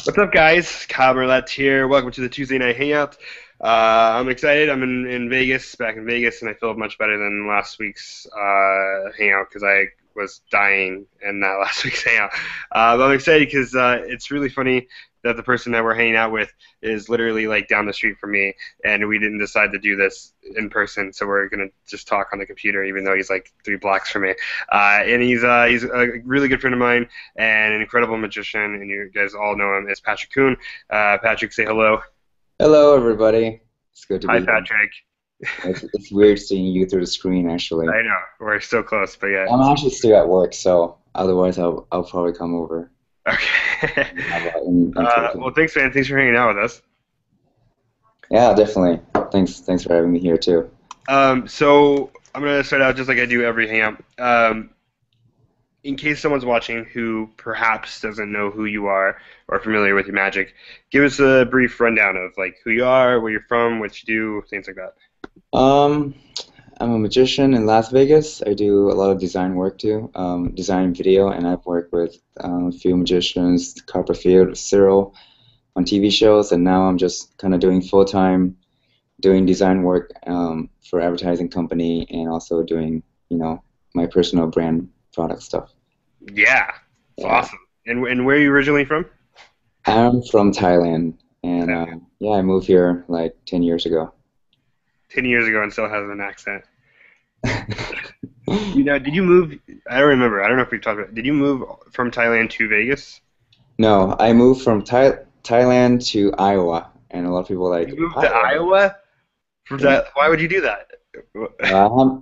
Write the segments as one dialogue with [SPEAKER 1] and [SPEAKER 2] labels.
[SPEAKER 1] What's up, guys? Kyle Merlette here. Welcome to the Tuesday Night Hangout. I'm excited. I'm in Vegas, back in Vegas, and I feel much better than last week's hangout because I was dying in that last week's hangout. But I'm excited because it's really funny that the person that we're hanging out with is literally like down the street from me, and we didn't decide to do this in person, so we're gonna just talk on the computer, even though he's like 3 blocks from me. And he's a really good friend of mine and an incredible magician, and you guys all know him as Patrick Kuhn. Patrick, say hello.
[SPEAKER 2] Hello, everybody. It's good to
[SPEAKER 1] Hi,
[SPEAKER 2] be here.
[SPEAKER 1] Patrick.
[SPEAKER 2] It's weird seeing you through the screen, actually.
[SPEAKER 1] I know we're so close, but yeah.
[SPEAKER 2] I'm actually still at work, so otherwise I'll probably come over.
[SPEAKER 1] Okay.
[SPEAKER 2] In Tokyo.
[SPEAKER 1] Well, thanks, man. Thanks for hanging out with us.
[SPEAKER 2] Yeah, definitely. Thanks for having me here too.
[SPEAKER 1] So I'm gonna start out just like I do every hangout. In case someone's watching who perhaps doesn't know who you are or familiar with your magic, give us a brief rundown of like who you are, where you're from, what you do, things like that.
[SPEAKER 2] Um, I'm a magician in Las Vegas. I do a lot of design work too, design video, and I've worked with a few magicians, Copperfield, Cyril, on TV shows, and now I'm just kind of doing full time, doing design work for advertising company, and also doing my personal brand product stuff.
[SPEAKER 1] Yeah, it's
[SPEAKER 2] Yeah.
[SPEAKER 1] awesome. And where are you originally from?
[SPEAKER 2] I'm from Thailand, and
[SPEAKER 1] Uh,
[SPEAKER 2] yeah, I moved here like 10 years ago.
[SPEAKER 1] 10 years ago and still has an accent. Did you move? I don't remember. I don't know if we've talked about it. Did you move from Thailand to Vegas?
[SPEAKER 2] No, I moved from Thailand to Iowa, and a lot of people are
[SPEAKER 1] You
[SPEAKER 2] like,
[SPEAKER 1] moved to
[SPEAKER 2] Iowa?
[SPEAKER 1] Iowa? For
[SPEAKER 2] Yeah.
[SPEAKER 1] that? Why would you do that?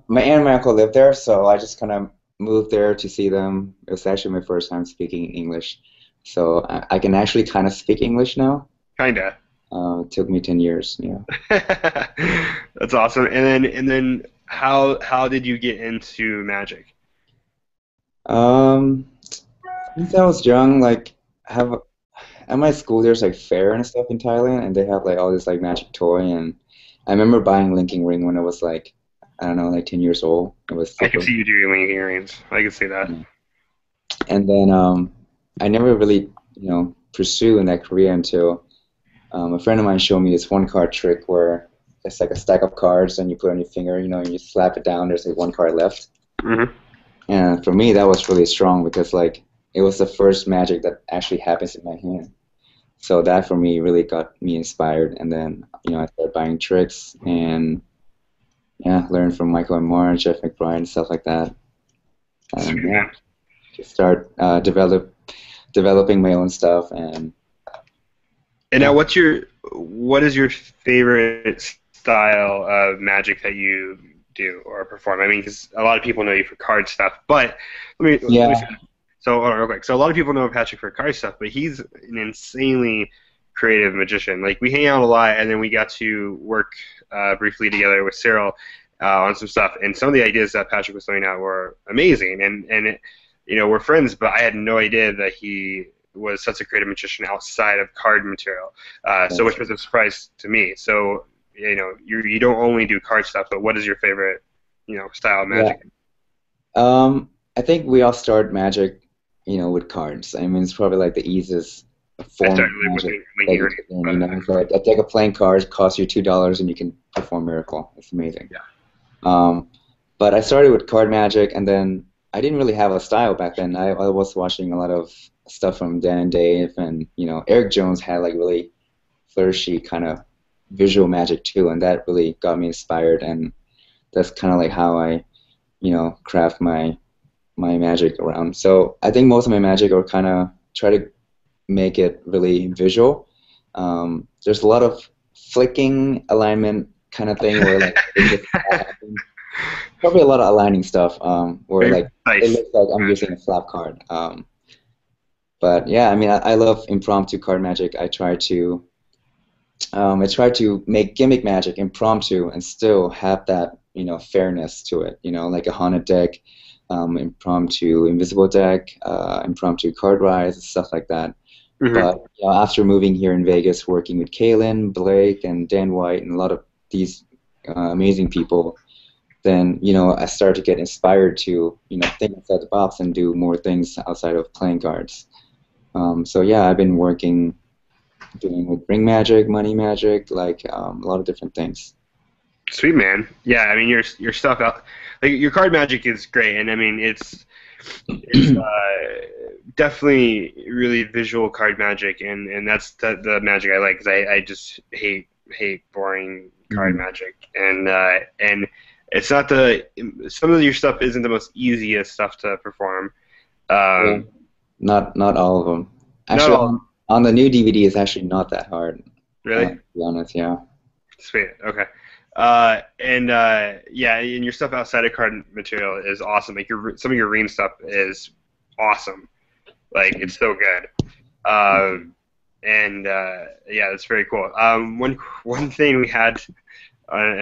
[SPEAKER 2] My aunt and my uncle lived there, so I just kind of moved there to see them. It was actually my first time speaking English, so I can actually kind of speak English now.
[SPEAKER 1] Kinda.
[SPEAKER 2] It took me 10 years, yeah.
[SPEAKER 1] That's awesome. And then how did you get into magic?
[SPEAKER 2] Um, since I was young, like, have at my school there's like fair and stuff in Thailand, and they have like all this like magic toy, and I remember buying Linking Ring when I was like, I don't know, like 10 years old. It was
[SPEAKER 1] I can
[SPEAKER 2] super.
[SPEAKER 1] see you doing linking earrings. I can see that.
[SPEAKER 2] Yeah. And then I never really, pursue in that career until a friend of mine showed me this one card trick where it's like a stack of cards and you put on your finger, and you slap it down. There's like one card left.
[SPEAKER 1] Hmm.
[SPEAKER 2] And for me, that was really strong because like it was the first magic that actually happens in my hand. So that for me really got me inspired. And then I started buying tricks and yeah, learned from Michael and Mark, Jeff McBride, and stuff like that.
[SPEAKER 1] Sweet,
[SPEAKER 2] And yeah,
[SPEAKER 1] man.
[SPEAKER 2] just start developing my own stuff and
[SPEAKER 1] And now,
[SPEAKER 2] yeah.
[SPEAKER 1] what is your favorite style of magic that you do or perform? I mean, because a lot of people know you for card stuff, but let me say
[SPEAKER 2] Yeah.
[SPEAKER 1] so. Hold on, real quick. So a lot of people know Patrick for card stuff, but he's an insanely creative magician. Like we hang out a lot, and then we got to work briefly together with Cyril on some stuff, and some of the ideas that Patrick was throwing out were amazing, and we're friends, but I had no idea that he was such a creative magician outside of card material, so which was a surprise to me. So you don't only do card stuff, but what is your favorite style of
[SPEAKER 2] Yeah.
[SPEAKER 1] magic?
[SPEAKER 2] I think we all start magic, with cards. I mean, it's probably like the easiest
[SPEAKER 1] I
[SPEAKER 2] form of
[SPEAKER 1] started with
[SPEAKER 2] magic that
[SPEAKER 1] linking
[SPEAKER 2] you
[SPEAKER 1] earnings,
[SPEAKER 2] can,
[SPEAKER 1] but
[SPEAKER 2] It's like a deck of playing cards costs you $2 and you can perform miracle. It's amazing.
[SPEAKER 1] yeah.
[SPEAKER 2] Um, but I started with card magic, and then I didn't really have a style back then. I was watching a lot of stuff from Dan and Dave, and Eric Jones had like really flourishy kind of visual magic too, and that really got me inspired, and that's kind of like how I craft my magic around. So I think most of my magic are kind of try to make it really visual. There's a lot of flicking alignment kind of thing where like it just happens. Probably a lot of aligning stuff where
[SPEAKER 1] Very
[SPEAKER 2] like it
[SPEAKER 1] precise
[SPEAKER 2] looks like I'm using
[SPEAKER 1] magic.
[SPEAKER 2] a flap card. But yeah, I mean I love impromptu card magic. I try to make gimmick magic impromptu and still have that fairness to it. Like a haunted deck, impromptu invisible deck, impromptu card rise, stuff like that.
[SPEAKER 1] Hmm.
[SPEAKER 2] But after moving here in Vegas, working with Kaylin, Blake, and Dan White, and a lot of these amazing people, then I started to get inspired to think outside the box and do more things outside of playing cards. So yeah, I've been working. doing with ring magic, money magic, like a lot of different things.
[SPEAKER 1] Sweet man. Yeah, I mean your stuff out like your card magic is great, and I mean it's definitely really visual card magic, and that's the magic I like because I just hate boring card
[SPEAKER 2] Mhm.
[SPEAKER 1] magic, and it's not the some of your stuff isn't the most easiest stuff to perform.
[SPEAKER 2] Yeah.
[SPEAKER 1] Um,
[SPEAKER 2] Not all of them.
[SPEAKER 1] Not
[SPEAKER 2] Actually,
[SPEAKER 1] all,
[SPEAKER 2] on the new DVD, it's actually not that hard.
[SPEAKER 1] really.
[SPEAKER 2] To be honest, yeah.
[SPEAKER 1] Sweet. Okay. And yeah, and your stuff outside of card material is awesome. Like some of your Ream stuff is awesome. Like it's so good. And yeah, that's very cool. One thing we had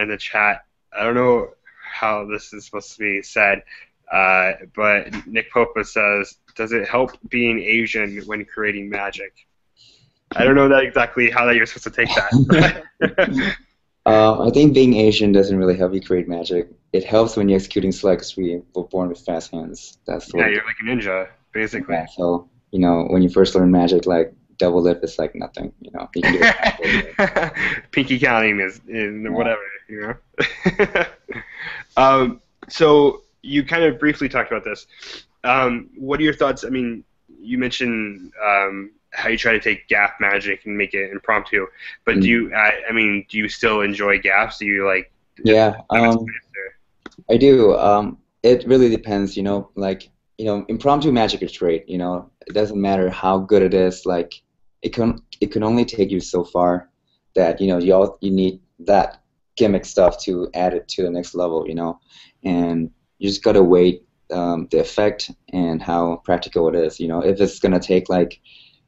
[SPEAKER 1] in the chat, I don't know how this is supposed to be said, but Nick Popa says, "Does it help being Asian when creating magic?" I don't know that exactly how that you're supposed to take that.
[SPEAKER 2] I think being Asian doesn't really help you create magic. It helps when you're executing selects we were born with fast hands. That's
[SPEAKER 1] Yeah,
[SPEAKER 2] what.
[SPEAKER 1] you're like a ninja, basically.
[SPEAKER 2] Yeah, so when you first learn magic, like double lip is like nothing. You can do it.
[SPEAKER 1] Pinky counting is
[SPEAKER 2] Yeah.
[SPEAKER 1] whatever, you know. So you kind of briefly talked about this. What are your thoughts? I mean, you mentioned how you try to take gap magic and make it impromptu, but do
[SPEAKER 2] Mm.
[SPEAKER 1] you? I mean, do you still enjoy gaps? Do you like just
[SPEAKER 2] Yeah,
[SPEAKER 1] limit space
[SPEAKER 2] I do. It really depends, like, impromptu magic is great, It doesn't matter how good it is, like it can only take you so far that, you need that gimmick stuff to add it to the next level. And you just gotta wait the effect and how practical it is, If it's gonna take like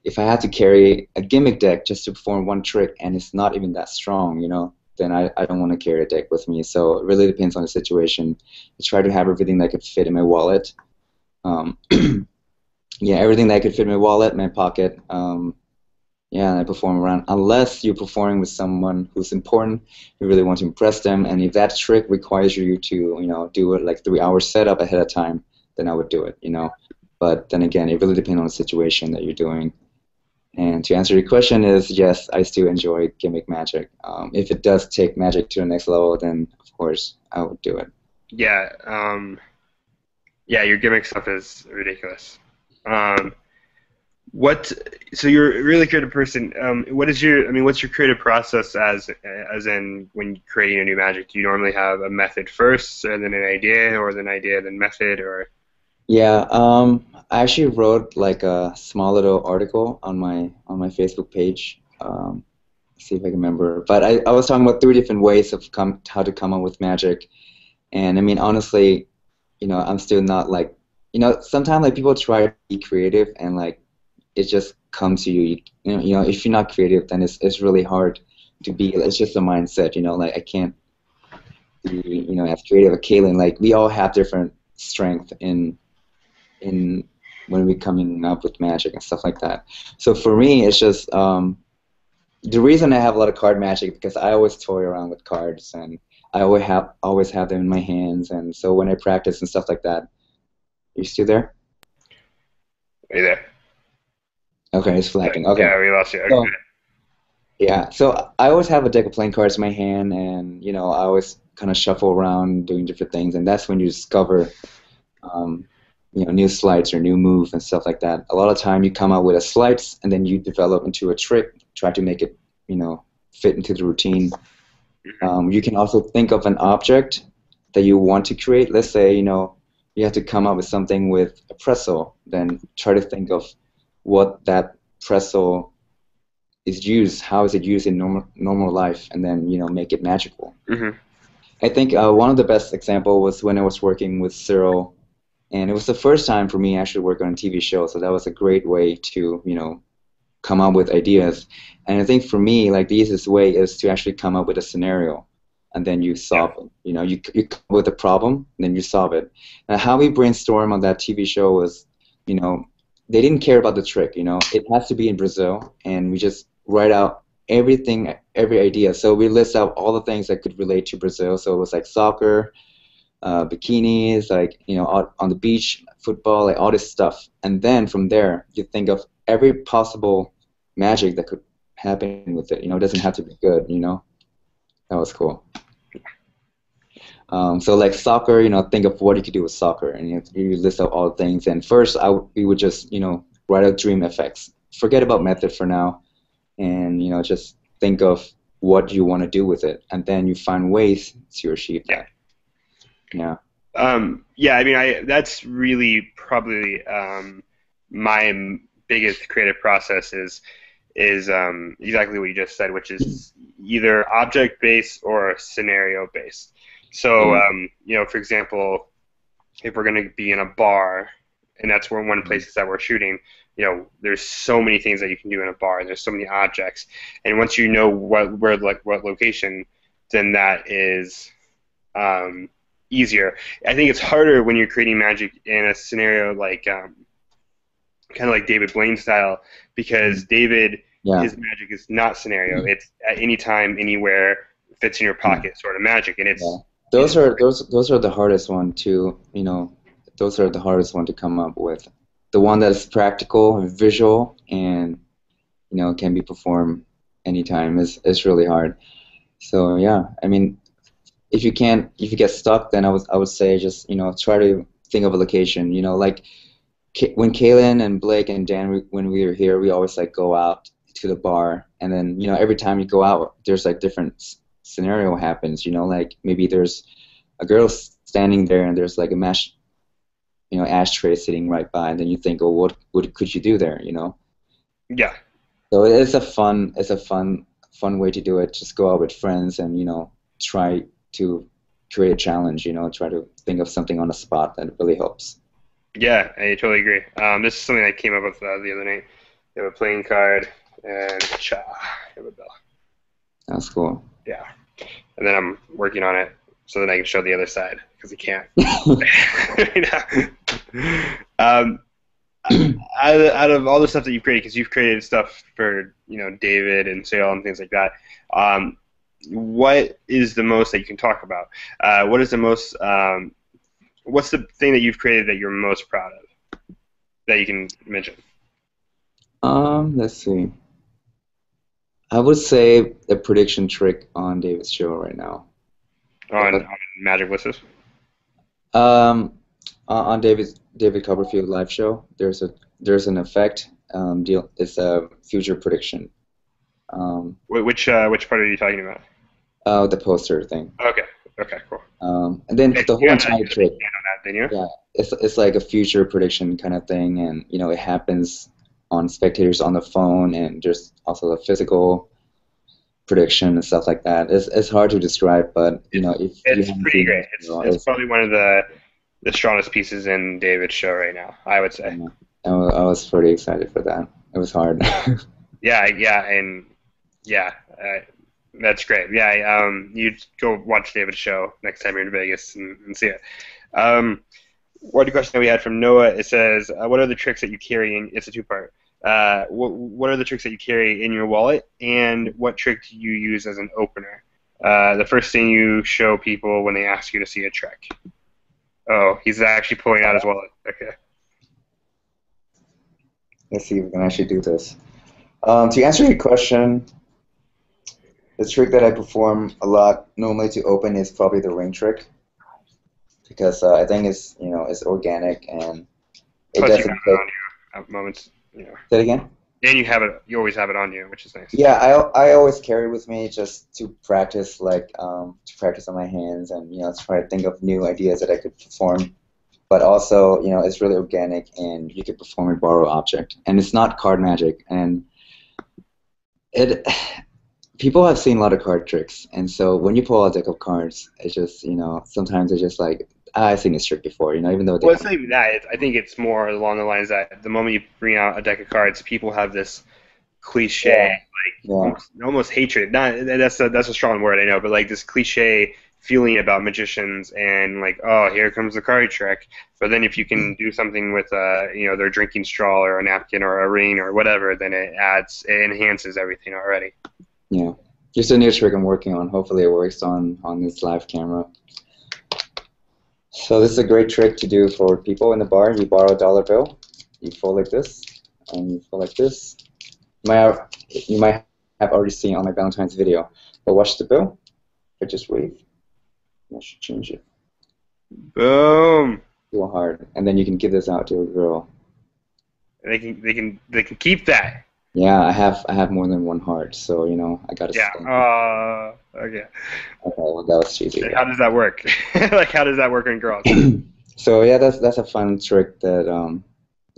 [SPEAKER 2] if I had to carry a gimmick deck just to perform one trick and it's not even that strong, then I don't want to carry a deck with me. So it really depends on the situation. I try to have everything that could fit in my wallet. Um, yeah, everything that could fit in my wallet, my pocket. Yeah, and I perform around. Unless you're performing with someone who's important, you really want to impress them, and if that trick requires you to, do it like 3 hours setup ahead of time, then I would do it. But then again, it really depends on the situation that you're doing. And to answer your question is yes, I still enjoy gimmick magic. If it does take magic to the next level, then of course I would do it.
[SPEAKER 1] there? Yeah. Yeah, your gimmick stuff is ridiculous. Um, what? So you're a really creative person. What is your? I mean, what's your creative process as in when creating a new magic? Do you normally have a method first, and then an idea, or then idea then method, or?
[SPEAKER 2] Yeah, I actually wrote like a small little article on my Facebook page. See if I can remember. But I was talking about three different ways of how to come up with magic. And I mean, honestly, I'm still not like, sometimes like people try to be creative and like it just comes to you. If you're not creative, then it's really hard to be. It's just a mindset, like I can't be, as creative as Kaylin. Like we all have different strength in when we coming up with magic and stuff like that. So for me, it's just the reason I have a lot of card magic because I always toy around with cards and I always have them in my hands, and so when I practice and stuff like that. You still there?
[SPEAKER 1] Are you there?
[SPEAKER 2] Okay, it's flagging. Okay.
[SPEAKER 1] Yeah, we lost you.
[SPEAKER 2] So
[SPEAKER 1] Okay.
[SPEAKER 2] yeah, so I always have a deck of playing cards in my hand, and I always kind of shuffle around doing different things, and that's when you discover, um, new sleights or new moves and stuff like that. A lot of time you come out with a sleights, and then you develop into a trick, try to make it, fit into the routine. You can also think of an object that you want to create. Let's say, you have to come up with something with a pretzel, then try to think of what that pretzel is used, how is it used in normal life, and then make it magical.
[SPEAKER 1] Mm-hmm.
[SPEAKER 2] I think one of the best example was when I was working with Cyril, and it was the first time for me actually work on a TV show, so that was a great way to come up with ideas. And I think for me, like the easiest way is to actually come up with a scenario, and then you
[SPEAKER 1] Yeah.
[SPEAKER 2] solve it. You come up with a problem, and then you solve it. And how we brainstorm on that TV show was, they didn't care about the trick. It has to be in Brazil, and we just write out everything, every idea. So we list out all the things that could relate to Brazil. So it was like soccer, bikinis, like on the beach, football, like all this stuff. And then from there, you think of every possible magic that could happen with it. You know, it doesn't have to be good. You know, that was cool. So like soccer, you know, think of what you could do with soccer, and you list out all the things. And first, we would just, you know, write out dream effects. Forget about method for now, and you know, just think of what you want to do with it, and then you find ways to achieve that. Yeah.
[SPEAKER 1] Yeah, I mean, that's really probably my biggest creative process is exactly what you just said, which is either object based or scenario based. So, you know, for example, if we're going to be in a bar, and that's one of the places that we're shooting, you know, there's so many things that you can do in a bar, and there's so many objects, and once you know what location, then that is easier. I think it's harder when you're creating magic in a scenario like kind of like David Blaine style, because David, his magic is not scenario. It's at any time, anywhere, fits in your pocket sort of magic, and it's
[SPEAKER 2] those are the hardest one to, you know, those are the hardest one to come up with. The one that's practical and visual and, you know, can be performed anytime is really hard. So yeah, I mean, if you get stuck, then I would say just, you know, try to think of a location. You know, like when Kaylin and Blake and Dan, when we were here, we always like go out to the bar, and then, you know, every time you go out, there's like different scenario happens. You know, like maybe there's a girl standing there, and there's like a ashtray sitting right by, and then you think, oh, what could you do there? You know?
[SPEAKER 1] Yeah.
[SPEAKER 2] So it's a fun way to do it. Just go out with friends and, you know, try to create a challenge. You know, try to think of something on the spot that really helps.
[SPEAKER 1] Yeah, I totally agree. This is something I came up with the other night. You have a playing card and you have a bell.
[SPEAKER 2] That's cool.
[SPEAKER 1] Yeah, and then I'm working on it so that I can show the other side, because you can't. Out of all the stuff that you've created, because you've created stuff for, you know, David and Sale and things like that, what is the most that you can talk about? What is the most? What's the thing that you've created that you're most proud of that you can mention?
[SPEAKER 2] Let's see. I would say a prediction trick on David's show right now.
[SPEAKER 1] On Magic Blisters?
[SPEAKER 2] On David Copperfield live show, there's an effect deal. It's a future prediction.
[SPEAKER 1] Which part are you talking about?
[SPEAKER 2] The poster thing.
[SPEAKER 1] Okay, cool.
[SPEAKER 2] And then the whole entire trick.
[SPEAKER 1] Yeah,
[SPEAKER 2] it's like a future prediction kind of thing, and you know, it happens on spectators on the phone, and there's also a physical prediction and stuff like that. It's hard to describe, but you know, if
[SPEAKER 1] it's pretty great. It's probably one of the strongest pieces in David's show right now, I would say.
[SPEAKER 2] I was pretty excited for that. It was hard.
[SPEAKER 1] That's great. Yeah, you go watch David's show next time you're in Vegas and see it. One question that we had from Noah, it says, what are the tricks that you carry in, it's a two-part, what are the tricks that you carry in your wallet, and what trick do you use as an opener? The first thing you show people when they ask you to see a trick. Oh, he's actually pulling out his wallet. Okay.
[SPEAKER 2] Let's see if we can actually do this. To answer your question, the trick that I perform a lot normally to open is probably the ring trick, because I think it's, you know, it's organic, and it
[SPEAKER 1] Plus
[SPEAKER 2] doesn't
[SPEAKER 1] you have it on you at moments, you know.
[SPEAKER 2] Say it again?
[SPEAKER 1] And you always have it on you, which is nice.
[SPEAKER 2] Yeah, I always carry it with me just to practice, like to practice on my hands, and you know, try to think of new ideas that I could perform. But also, you know, it's really organic, and you could perform and borrow object, and it's not card magic, and people have seen a lot of card tricks, and so when you pull out a deck of cards, it's just, you know, sometimes it's just like, I've seen this trick before, you know, even though
[SPEAKER 1] well, it's not even that. I think it's more along the lines that the moment you bring out a deck of cards, people have this cliche, almost hatred. Not that's a strong word, I know, but like this cliche feeling about magicians, and like, oh, here comes the card trick. But then if you can do something with you know, their drinking straw or a napkin or a ring or whatever, then it enhances everything already.
[SPEAKER 2] Yeah, just a new trick I'm working on. Hopefully it works on this live camera. So this is a great trick to do for people in the bar. You borrow a dollar bill, you fold like this, and you fold like this. You might have already seen on my Valentine's video. But watch the bill. I just wave. I should change it.
[SPEAKER 1] Boom.
[SPEAKER 2] Real hard, and then you can give this out to a girl.
[SPEAKER 1] They can keep that.
[SPEAKER 2] Yeah, I have more than one heart, so you know I gotta.
[SPEAKER 1] Yeah. Okay.
[SPEAKER 2] Okay, well that was cheesy.
[SPEAKER 1] And how does that work? Like, how does that work on girls?
[SPEAKER 2] So yeah, that's a fun trick that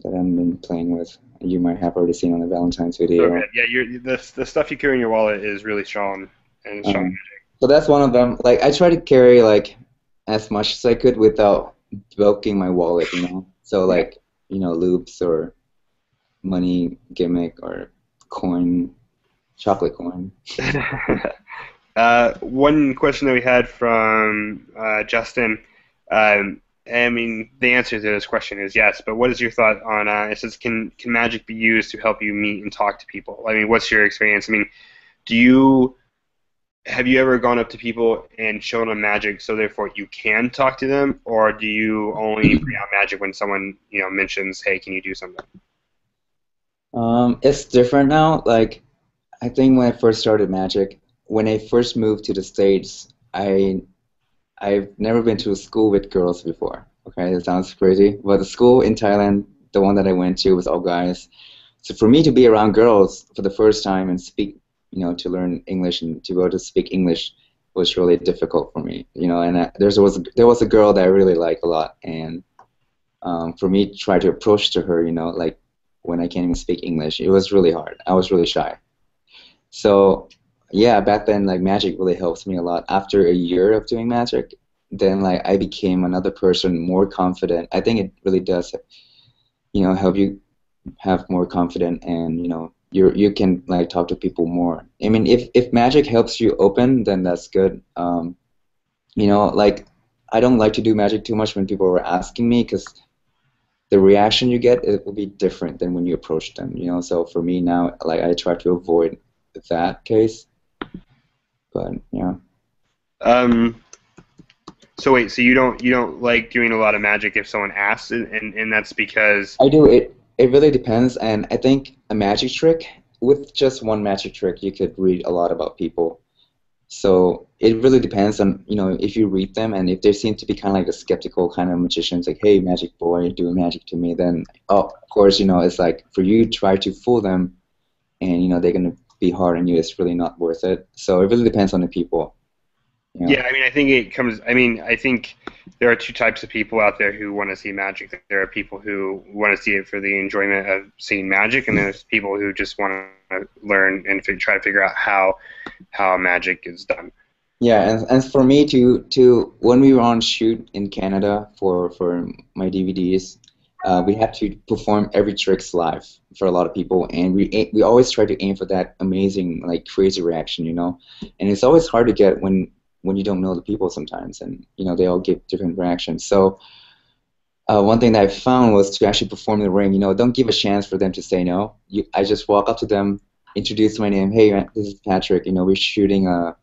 [SPEAKER 2] that I've been playing with. You might have already seen on the Valentine's video.
[SPEAKER 1] Okay. Yeah, the stuff you carry in your wallet is really strong and strong magic.
[SPEAKER 2] So that's one of them. Like I try to carry like as much as I could without bulking my wallet, you know. So like you know loops or money gimmick or coin, chocolate coin.
[SPEAKER 1] One question that we had from Justin. I mean, the answer to this question is yes, but what is your thought on, it says, can magic be used to help you meet and talk to people? I mean, what's your experience? I mean, have you ever gone up to people and shown them magic so therefore you can talk to them, or do you only bring out magic when someone, you know, mentions, hey, can you do something?
[SPEAKER 2] It's different now. Like, I think when I first started magic, when I first moved to the States, I've never been to a school with girls before. Okay, that sounds crazy, but the school in Thailand, the one that I went to, was all guys. So for me to be around girls for the first time and speak, you know, to learn English and to be able to speak English was really difficult for me. You know, and there was a girl that I really liked a lot, and for me to try to approach to her, you know, like when I can't even speak English, it was really hard. I was really shy. So yeah, back then like magic really helps me a lot. After a year of doing magic, then like I became another person, more confident. I think it really does, you know, help you have more confidence, and you know you can like talk to people more. I mean, if magic helps you open, then that's good. You know, like I don't like to do magic too much when people are asking me, because the reaction you get, it will be different than when you approach them. You know, so for me now, like I try to avoid that case. But yeah.
[SPEAKER 1] So wait, so you don't like doing a lot of magic if someone asks, and that's because
[SPEAKER 2] I do. It really depends, and I think a magic trick, with just one magic trick, you could read a lot about people. So it really depends on, you know, if you read them, and if they seem to be kind of like the skeptical kind of magicians, like, hey, magic boy, do magic to me, then oh, of course, you know, it's like for you try to fool them, and you know they're gonna be hard on you. It's really not worth it. So it really depends on the people. You know?
[SPEAKER 1] Yeah, I mean, I think it comes. I mean, I think there are two types of people out there who want to see magic. There are people who want to see it for the enjoyment of seeing magic, and there's people who just want to learn and try to figure out how magic is done.
[SPEAKER 2] Yeah, and for me to when we were on shoot in Canada for my DVDs, we had to perform every tricks live for a lot of people, and we always try to aim for that amazing, like, crazy reaction, you know. And it's always hard to get when you don't know the people sometimes, and you know they all give different reactions. So one thing that I found was to actually perform the ring. You know, don't give a chance for them to say no. I just walk up to them, introduce my name. Hey, this is Patrick. You know, we're shooting a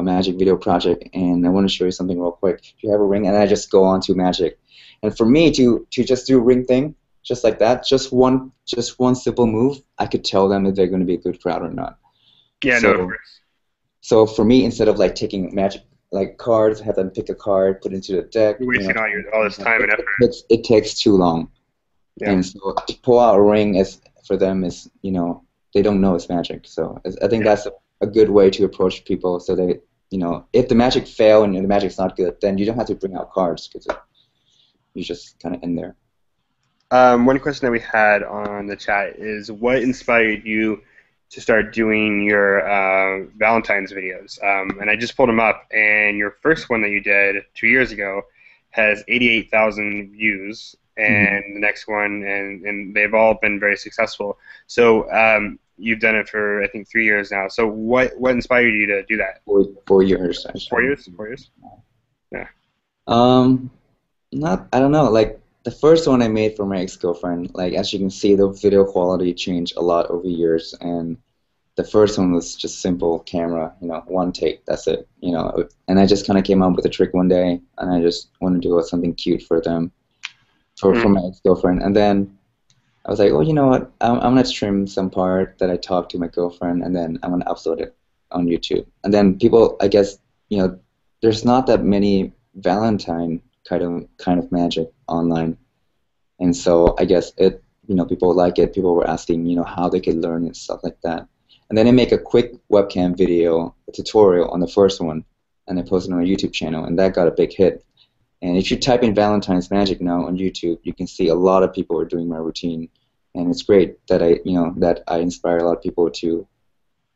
[SPEAKER 2] magic video project, and I want to show you something real quick. Do you have a ring? And I just go on to magic. And for me to just do a ring thing, just like that, just one simple move, I could tell them if they're going to be a good crowd or not.
[SPEAKER 1] Yeah,
[SPEAKER 2] so,
[SPEAKER 1] no, of course.
[SPEAKER 2] So for me, instead of like taking magic like cards, have them pick a card, put it into the deck.
[SPEAKER 1] You're wasting all this time and effort.
[SPEAKER 2] It takes too long. Yeah. And so to pull out a ring for them is, you know, they don't know it's magic. So I think that's a good way to approach people, so they, you know, if the magic fail and the magic's not good, then you don't have to bring out cards, because you just kind of end there.
[SPEAKER 1] One question that we had on the chat is, what inspired you to start doing your Valentine's videos? And I just pulled them up, and your first one that you did 2 years ago has 88,000 views, and the next one, and they've all been very successful. So you've done it for, I think, 3 years now. So what inspired you to do that?
[SPEAKER 2] 4 years.
[SPEAKER 1] 4 years? 4 years? Yeah.
[SPEAKER 2] I don't know, like the first one I made for my ex-girlfriend, like as you can see, the video quality changed a lot over years, and the first one was just simple camera, you know, one take, that's it, you know, and I just kind of came up with a trick one day, and I just wanted to do something cute for them, for my ex-girlfriend, and then I was like, oh, you know what? I'm gonna trim some part that I talked to my girlfriend, and then I'm gonna upload it on YouTube. And then people, I guess, there's not that many Valentine kind of magic online, and so I guess people like it. People were asking, how they could learn and stuff like that. And then I make a quick webcam video, a tutorial on the first one, and I post it on my YouTube channel, and that got a big hit. And if you type in Valentine's Magic now on YouTube, you can see a lot of people are doing my routine, and it's great that I inspire a lot of people to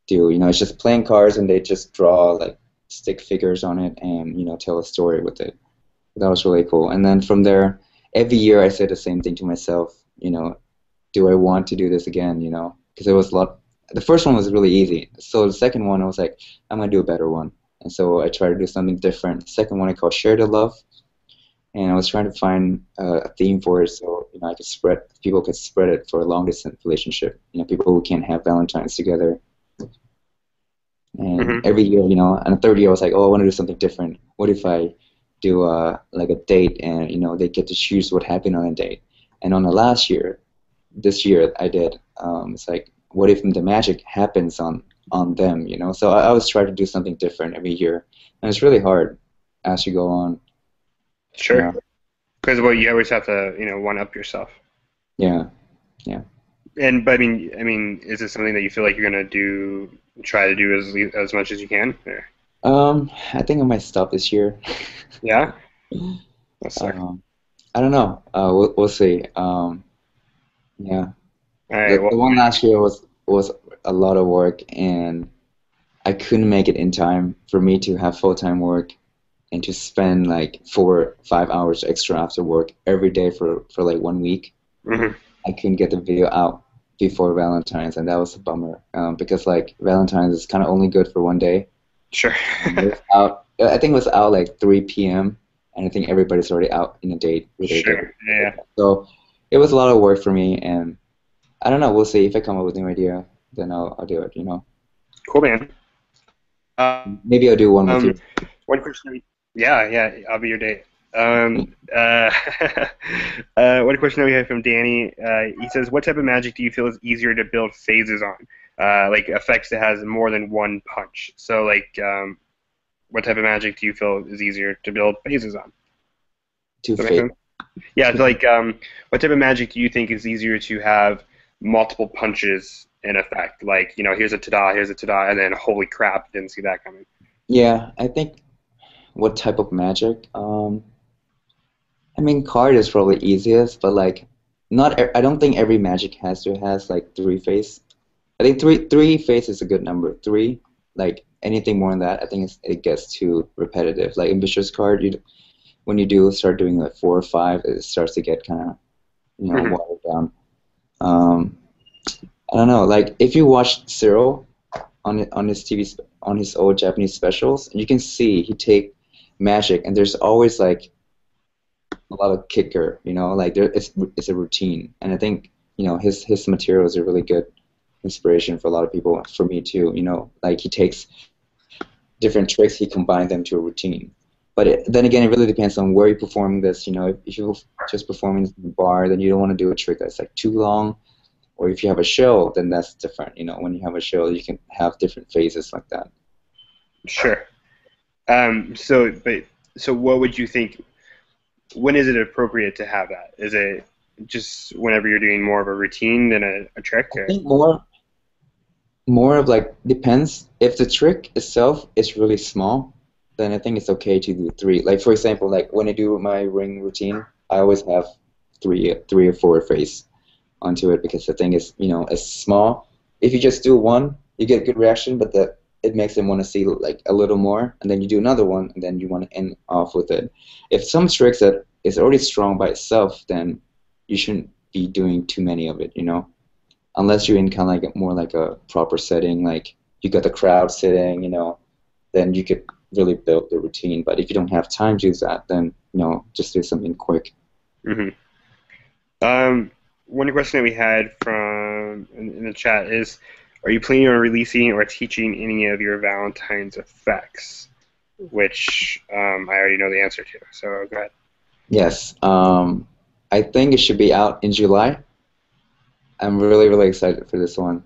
[SPEAKER 2] do. It's just playing cards, and they just draw like stick figures on it, and tell a story with it. That was really cool. And then from there, every year I said the same thing to myself. Do I want to do this again? Because it was a lot. The first one was really easy. So the second one, I was like, I'm gonna do a better one. And so I tried to do something different. The second one I called Share the Love, and I was trying to find a theme for it so I could people could spread it for a long distance relationship. People who can't have Valentine's together. And
[SPEAKER 1] Hmm.
[SPEAKER 2] every year, and the third year I was like, oh, I want to do something different. What if I do like a date, and they get to choose what happened on a date. And on the last year, this year I did. It's like, what if the magic happens on them? So I always try to do something different every year, and it's really hard as you go on.
[SPEAKER 1] Sure.
[SPEAKER 2] Yeah,
[SPEAKER 1] Because well, you always have to, one up yourself.
[SPEAKER 2] yeah, yeah.
[SPEAKER 1] And but I mean, is it something that you feel like you're gonna try to do as much as you can? Or,
[SPEAKER 2] I think I might stop this year.
[SPEAKER 1] yeah, that sucks.
[SPEAKER 2] um, I don't know. We'll see. Yeah,
[SPEAKER 1] All right.
[SPEAKER 2] the
[SPEAKER 1] Well,
[SPEAKER 2] one last year was a lot of work, and I couldn't make it in time for me to have full-time work and to spend like 4 5 hours extra after work every day for like 1 week.
[SPEAKER 1] hmm.
[SPEAKER 2] I couldn't get the video out before Valentine's, and that was a bummer. Because like Valentine's is kind of only good for one day.
[SPEAKER 1] Sure.
[SPEAKER 2] And it was out. I think it was out like 3 p.m. and I think everybody's already out in a date with their girl.
[SPEAKER 1] Sure. Yeah.
[SPEAKER 2] So it was a lot of work for me, and I don't know. We'll see if I come up with a new idea, then I'll do it.
[SPEAKER 1] Cool, man.
[SPEAKER 2] Maybe I'll do one with you.
[SPEAKER 1] Um, one question. Yeah, yeah, I'll be your date. Uh, one question that we have from Danny. He says, "What type of magic do you feel is easier to build phases on? Like effects that has more than one punch. So, like, what type of magic do you feel is easier to build phases on?
[SPEAKER 2] Two
[SPEAKER 1] Does that make
[SPEAKER 2] fate.
[SPEAKER 1] sense? Yeah. So, like, what type of magic do you think is easier to have multiple punches in effect? Like, here's a ta-da, and then holy crap, didn't see that coming.
[SPEAKER 2] Yeah, I think what type of magic? I mean, card is probably easiest, but like, I don't think every magic has like three face. I think three face is a good number. Three, like anything more than that, I think it gets too repetitive. Like ambitious card, when you do start doing like 4 or 5, it starts to get kind of
[SPEAKER 1] Hmm.
[SPEAKER 2] watered down. Um, I don't know. Like if you watch Cyril on his on his old Japanese specials, you can see he take magic, and there's always like a lot of kicker, like it's a routine, and I think his materials are really good inspiration for a lot of people, for me too. Like he takes different tricks, he combines them to a routine. But then again, it really depends on where you're performing this. If you're just performing in the bar, then you don't want to do a trick that's like too long. Or if you have a show, then that's different. When you have a show, you can have different phases like that.
[SPEAKER 1] Sure. So what would you think? When is it appropriate to have that? Is it just whenever you're doing more of a routine than a trick?
[SPEAKER 2] I
[SPEAKER 1] Or?
[SPEAKER 2] think more of like depends. If the trick itself is really small, then I think it's okay to do three. Like for example, like when I do my ring routine, I always have three or four face onto it because the thing is, it's small. If you just do one, you get good reaction, but it makes them want to see like a little more, and then you do another one, and then you want to end off with it. If some tricks that is already strong by itself, then you shouldn't be doing too many of it. Unless you're in kind of like more like a proper setting, like you got the crowd sitting, then you could really build the routine. But if you don't have time to do that, then just do something quick.
[SPEAKER 1] Hmm. One question that we had from in the chat is, are you planning on releasing or teaching any of your Valentine's effects? Which I already know the answer to. So go ahead.
[SPEAKER 2] Yes, I think it should be out in July. I'm really, really excited for this one.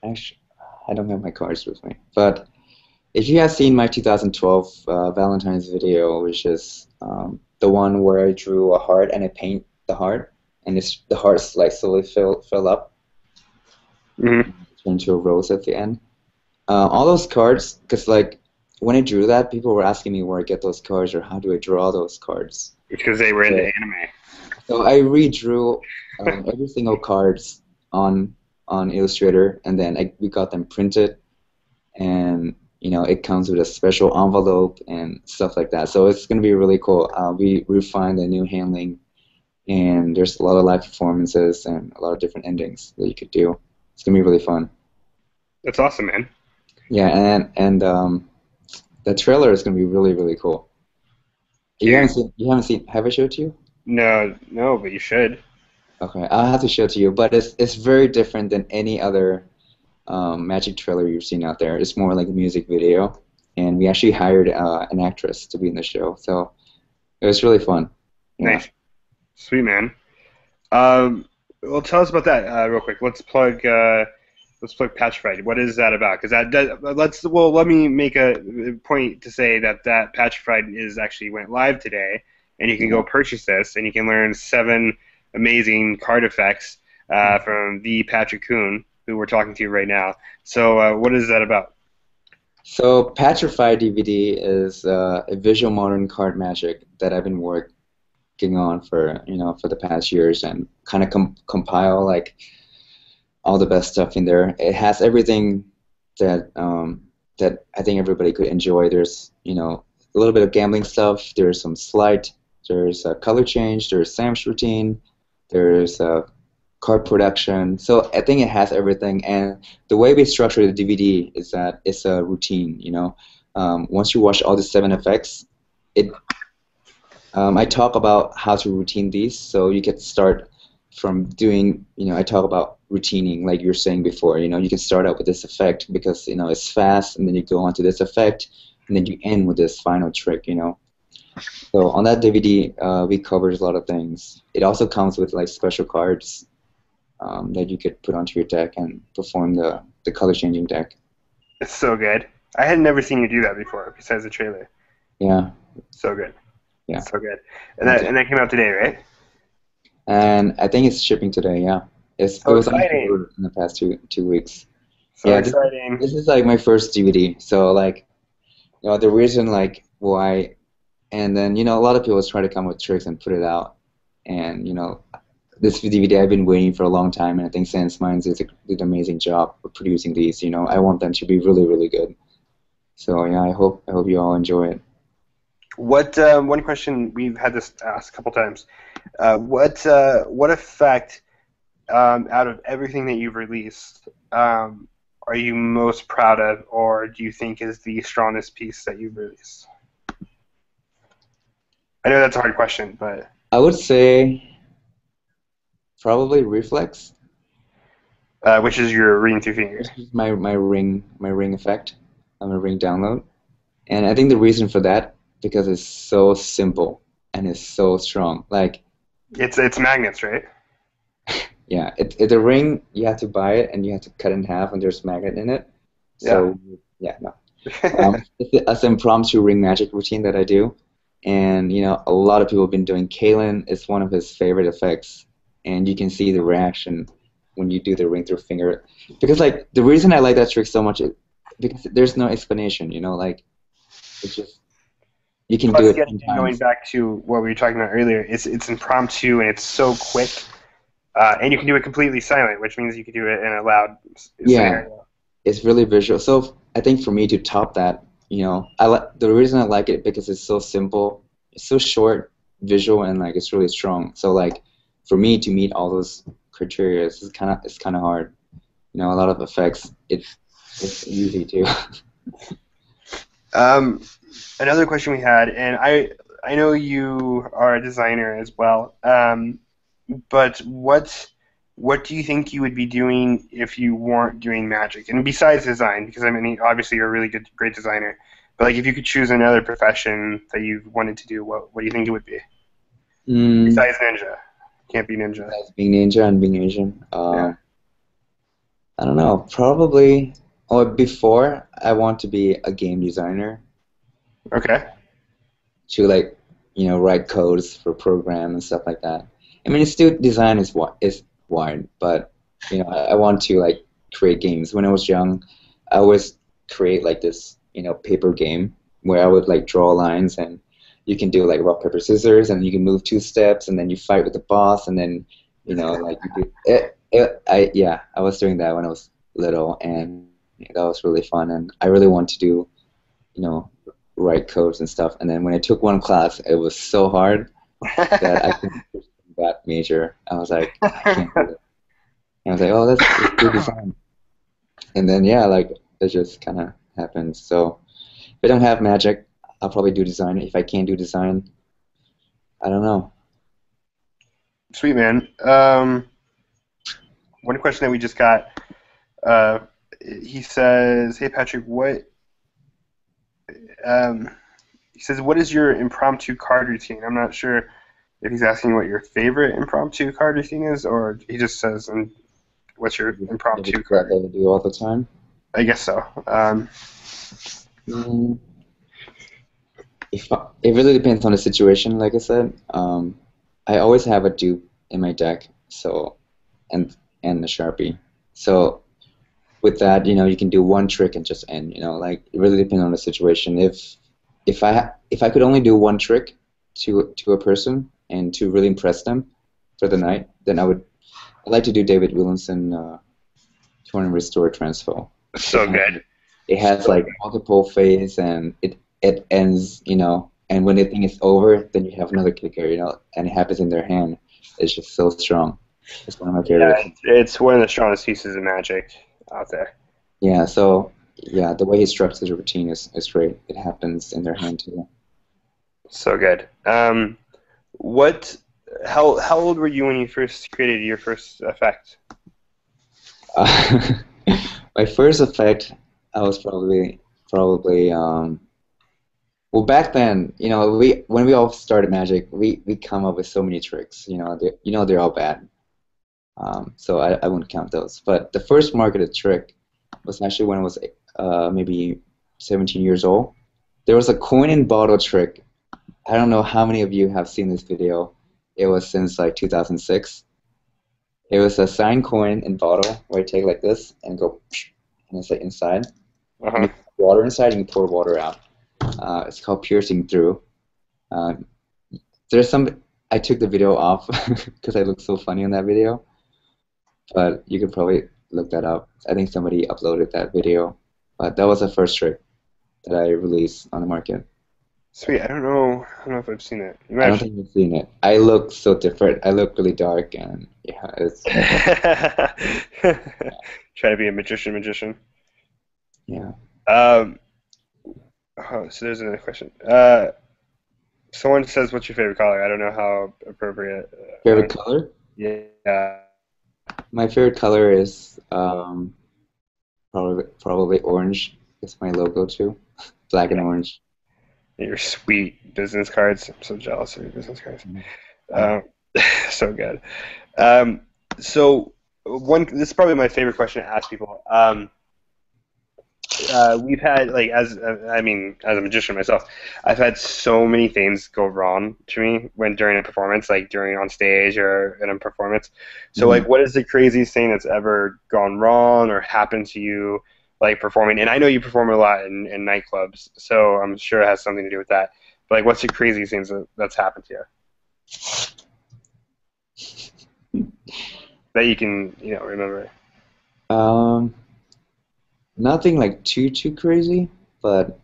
[SPEAKER 2] Actually, I don't have my cards with me, but if you have seen my 2012 Valentine's video, which is the one where I drew a heart and I paint the heart, and the heart's like slowly fill up,
[SPEAKER 1] Hmm.
[SPEAKER 2] turn into a rose at the end. All those cards, because like when I drew that, people were asking me where I get those cards or how do I draw those cards.
[SPEAKER 1] Because they were into
[SPEAKER 2] So,
[SPEAKER 1] anime.
[SPEAKER 2] so I redrew every single cards on Illustrator, and then we got them printed, and it comes with a special envelope and stuff like that. So it's gonna be really cool. We refined the new handling, and there's a lot of live performances and a lot of different endings that you could do. It's gonna be really fun.
[SPEAKER 1] That's awesome, man.
[SPEAKER 2] Yeah, and the trailer is gonna be really really cool.
[SPEAKER 1] Dude,
[SPEAKER 2] You haven't seen. Have I showed to you?
[SPEAKER 1] no, no, but you should.
[SPEAKER 2] Okay, I'll have to show it to you. But it's very different than any other Magic trailer you've seen out there. It's more like a music video, and we actually hired an actress to be in the show, so it was really fun. Yeah.
[SPEAKER 1] Nice. Sweet, man. Well, tell us about that real quick. Let's plug Patch Fright. What is that about? Because let me make a point to say that Patch Fright is actually went live today, and you can
[SPEAKER 2] Yeah.
[SPEAKER 1] go purchase this, and you can learn 7 amazing card effects from the Patrick Kuhn, who we're talking to right now. So, what is that about?
[SPEAKER 2] So Petrify DVD is a visual modern card magic that I've been working on for for the past years, and kind of compile like all the best stuff in there. It has everything that I think everybody could enjoy. There's a little bit of gambling stuff. There's some sleight. There's a color change. There's Sam's routine. There's card production. So I think it has everything. And the way we structure the DVD is that it's a routine. Once you watch all the 7 effects, it I talk about how to routine these, so you can start from doing, I talk about routining, like you were saying before, you can start out with this effect because, it's fast, and then you go on to this effect, and then you end with this final trick. So on that DVD, we covered a lot of things. It also comes with like special cards that you could put onto your deck and perform the color changing deck.
[SPEAKER 1] It's so good. I had never seen you do that before, besides the trailer.
[SPEAKER 2] Yeah,
[SPEAKER 1] So good.
[SPEAKER 2] yeah.
[SPEAKER 1] So good. And that came out today, right?
[SPEAKER 2] And I think it's shipping today. Yeah, it
[SPEAKER 1] So
[SPEAKER 2] was on
[SPEAKER 1] exciting.
[SPEAKER 2] order in the past two weeks.
[SPEAKER 1] So
[SPEAKER 2] Yeah,
[SPEAKER 1] exciting.
[SPEAKER 2] this is like my first DVD. So like, the reason like why, and then a lot of people try to come with tricks and put it out, and this DVD I've been waiting for a long time, and I think Sans Minds did an amazing job of producing these. I want them to be really really good. So yeah, I hope you all enjoy it.
[SPEAKER 1] What one question we've had this asked a couple times? What effect out of everything that you've released are you most proud of, or do you think is the strongest piece that you've released? I know that's a hard question, but
[SPEAKER 2] I would say probably Reflex.
[SPEAKER 1] which is your ring two fingers?
[SPEAKER 2] This is my ring effect. I'm a ring download. And I think the reason for that, because it's so simple and it's so strong. Like,
[SPEAKER 1] It's magnets, right?
[SPEAKER 2] yeah, the ring, you have to buy it and you have to cut it in half and there's magnet in it.
[SPEAKER 1] Yeah.
[SPEAKER 2] So, yeah, no. It's an impromptu ring magic routine that I do. And, a lot of people have been doing Kalen. It's one of his favorite effects. And you can see the reaction when you do the ring through finger. Because, like, the reason I like that trick so much is because there's no explanation, like, it's just, you can do
[SPEAKER 1] Plus,
[SPEAKER 2] it 10
[SPEAKER 1] going
[SPEAKER 2] times.
[SPEAKER 1] back to what we were talking about earlier, it's impromptu and it's so quick, and you can do it completely silent, which means you can do it in a loud
[SPEAKER 2] Yeah,
[SPEAKER 1] scenario.
[SPEAKER 2] it's really visual. So I think for me to top that, the reason I like it because it's so simple, it's so short, visual, and like it's really strong. So like for me to meet all those criteria, it's kind of hard. A lot of effects, it's easy to.
[SPEAKER 1] Um, Another question we had, and I know you are a designer as well, but what do you think you would be doing if you weren't doing magic? And besides design, because I mean, obviously you're a really great designer, but like if you could choose another profession that you wanted to do, what do you think it would be
[SPEAKER 2] Mm,
[SPEAKER 1] besides ninja? Can't be ninja.
[SPEAKER 2] besides being ninja and being Asian.
[SPEAKER 1] Yeah.
[SPEAKER 2] I don't know. Probably, or before, I want to be a game designer
[SPEAKER 1] Okay.
[SPEAKER 2] to like, write codes for program and stuff like that. I mean, it's still design is wide, but I want to like create games. When I was young, I always create like this, paper game where I would like draw lines and you can do like rock paper scissors and you can move 2 steps and then you fight with the boss and then like you do it. I was doing that when I was little and that was really fun and I really want to do you know write codes and stuff. And then when I took one class, it was so hard that I couldn't pursue that major. I was like, I can't do it. And I was like, oh, let's do design. And then yeah, like it just kind of happens. So if I don't have magic, I'll probably do design. If I can't do design, I don't know.
[SPEAKER 1] Sweet, man. One question that we just got. Uh, he says, "Hey Patrick, what?" Um, he says, "What is your impromptu card routine?" I'm not sure if he's asking what your favorite impromptu card routine is, or he just says, "What's your
[SPEAKER 2] Maybe
[SPEAKER 1] impromptu
[SPEAKER 2] that
[SPEAKER 1] card?"
[SPEAKER 2] I do all the time.
[SPEAKER 1] I guess so.
[SPEAKER 2] Mm, it really depends on the situation. Like I said, I always have a dupe in my deck, so and a sharpie. So with that, you can do one trick and just end. Like it really depends on the situation. If I could only do one trick to a person and to really impress them for the night, then I'd like to do David Williamson Torn and Restore Transfo.
[SPEAKER 1] So good.
[SPEAKER 2] It has like multiple phase and it ends, and when the thing is over, then you have another kicker, and it happens in their hand. It's just so strong. It's one of my favorites.
[SPEAKER 1] Yeah, it's one of the strongest pieces of Magic out there.
[SPEAKER 2] Yeah, so yeah, the way he structures the routine is great. It happens in their hand too.
[SPEAKER 1] So good. What? How old were you when you first created your first effect?
[SPEAKER 2] My first effect, I was probably well back then, when we all started Magic, we come up with so many tricks. They're all bad. So I wouldn't count those. But the first marketed trick was actually when I was maybe 17 years old. There was a coin in bottle trick. I don't know how many of you have seen this video. It was since like 2006. It was a signed coin in bottle where you take like this and go, and it's like inside. And you put water inside and you pour water out. It's called piercing through. There's some. I took the video off because I look so funny in that video. But you could probably look that up. I think somebody uploaded that video. But that was the first trick that I released on the market.
[SPEAKER 1] Sweet. I don't know if I've seen it.
[SPEAKER 2] I don't think you've seen it. I look so different. I look really dark, and yeah, it's.
[SPEAKER 1] Try to be a magician.
[SPEAKER 2] Yeah.
[SPEAKER 1] So there's another question. Someone says, "What's your favorite color?" I don't know how appropriate.
[SPEAKER 2] Favorite color?
[SPEAKER 1] Yeah.
[SPEAKER 2] My favorite color is probably orange. It's my logo too. Black and orange.
[SPEAKER 1] Your sweet business cards. I'm so jealous of your business cards. So good. So this is probably my favorite question to ask people. We've had as a magician myself, I've had so many things go wrong to me during a performance, like during on stage or in a performance. So what is the craziest thing that's ever gone wrong or happened to you, like performing? And I know you perform a lot in nightclubs, so I'm sure it has something to do with that. But what's the craziest things that's happened to you that you can remember?
[SPEAKER 2] Nothing like too crazy, but